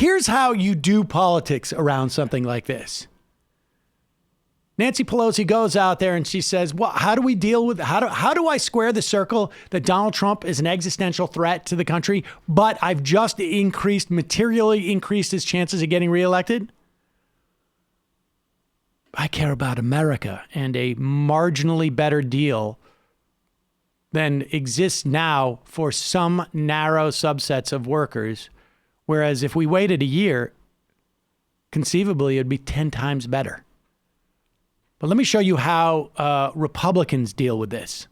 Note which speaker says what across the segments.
Speaker 1: Here's how you do politics around something like this. Nancy Pelosi goes out there and she says, well, how do we deal with, how do I square the circle that Donald Trump is an existential threat to the country, but I've just materially increased his chances of getting reelected? I care about America and a marginally better deal than exists now for some narrow subsets of workers. Whereas if we waited a year, conceivably it'd be 10 times better. But let me show you how Republicans deal with this.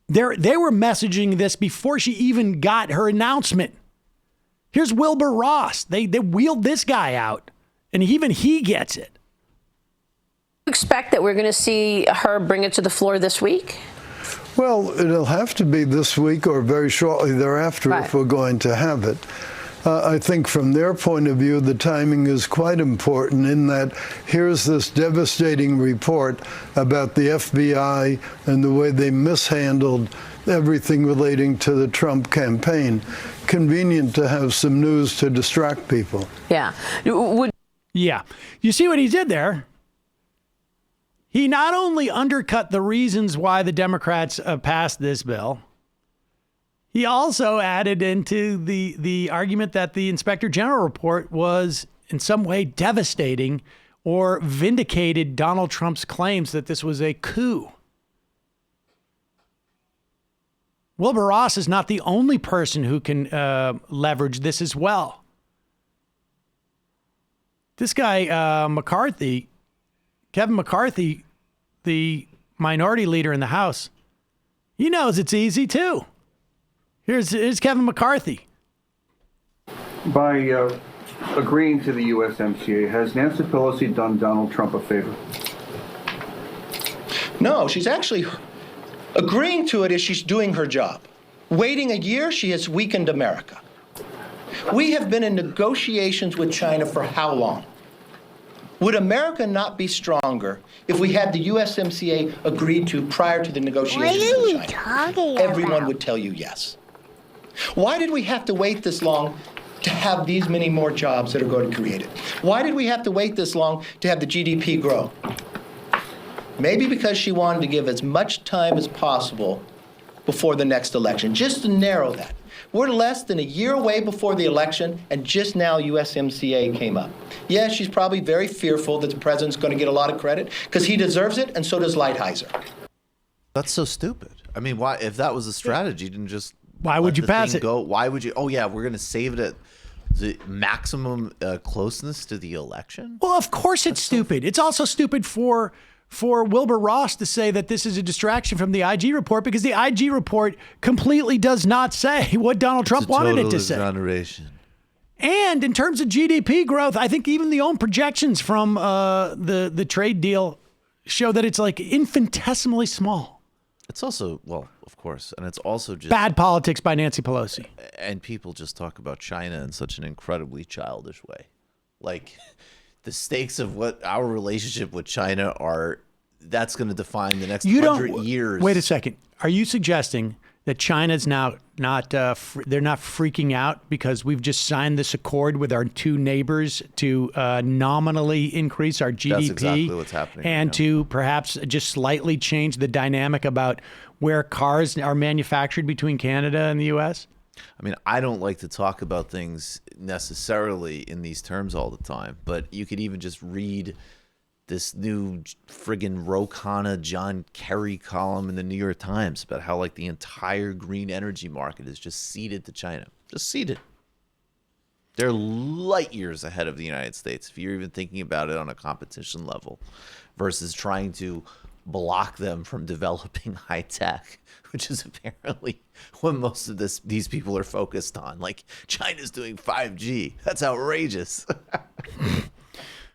Speaker 1: They were messaging this before she even got her announcement. Here's Wilbur Ross. They wheeled this guy out, and even he gets it.
Speaker 2: Expect that we're going to see her bring it to the floor this week?
Speaker 3: Well, it'll have to be this week or very shortly thereafter if we're going to have it. I think from their point of view, the timing is quite important in that here's this devastating report about the FBI and the way they mishandled everything relating to the Trump campaign. Convenient to have some news to distract people.
Speaker 2: Yeah.
Speaker 1: Yeah. You see what he did there? He not only undercut the reasons why the Democrats passed this bill, he also added into the argument that the Inspector General report was in some way devastating or vindicated Donald Trump's claims that this was a coup. Wilbur Ross is not the only person who can leverage this as well. This guy, Kevin McCarthy, the minority leader in the House, he knows it's easy too. Here's Kevin McCarthy.
Speaker 4: By agreeing to the USMCA, has Nancy Pelosi done Donald Trump a favor?
Speaker 5: No, she's actually agreeing to it as she's doing her job. Waiting a year, she has weakened America. We have been in negotiations with China for how long? Would America not be stronger if we had the USMCA agreed to prior to the negotiations with China?
Speaker 6: What are you talking about?
Speaker 5: Everyone would tell you yes. Why did we have to wait this long to have these many more jobs that are going to be created? Why did we have to wait this long to have the GDP grow? Maybe because she wanted to give as much time as possible before the next election, just to narrow that. We're less than a year away before the election, and just now USMCA came up. Yeah, she's probably very fearful that the president's going to get a lot of credit, because he deserves it, and so does Lighthizer.
Speaker 7: That's so stupid. I mean, why? If that was a strategy, then just
Speaker 1: why would you pass it?
Speaker 7: Go. Why would you? Oh yeah, we're going to save it at the maximum closeness to the election.
Speaker 1: Well, of course it's stupid. It's also stupid for Wilbur Ross to say that this is a distraction from the IG report, because the IG report completely does not say what Donald Trump wanted it to say.
Speaker 7: Exoneration.
Speaker 1: And in terms of GDP growth, I think even the own projections from the trade deal show that it's like infinitesimally small.
Speaker 7: It's also, well, of course, and it's also just
Speaker 1: bad politics by Nancy Pelosi.
Speaker 7: And people just talk about China in such an incredibly childish way. Like, the stakes of what our relationship with China are, that's going to define the next 100 years.
Speaker 1: Wait a second. Are you suggesting that China's now they're not freaking out because we've just signed this accord with our two neighbors to nominally increase our GDP?
Speaker 7: That's exactly what's happening.
Speaker 1: And to perhaps just slightly change the dynamic about where cars are manufactured between Canada and the U.S.?
Speaker 7: I mean, I don't like to talk about things necessarily in these terms all the time, but you could even just read this new friggin' Ro Khanna, John Kerry column in the New York Times about how like the entire green energy market is just ceded to China. Just ceded. They're light years ahead of the United States, if you're even thinking about it on a competition level, versus trying to block them from developing high tech, which is apparently what most of these people are focused on. Like, China's doing 5G. That's outrageous.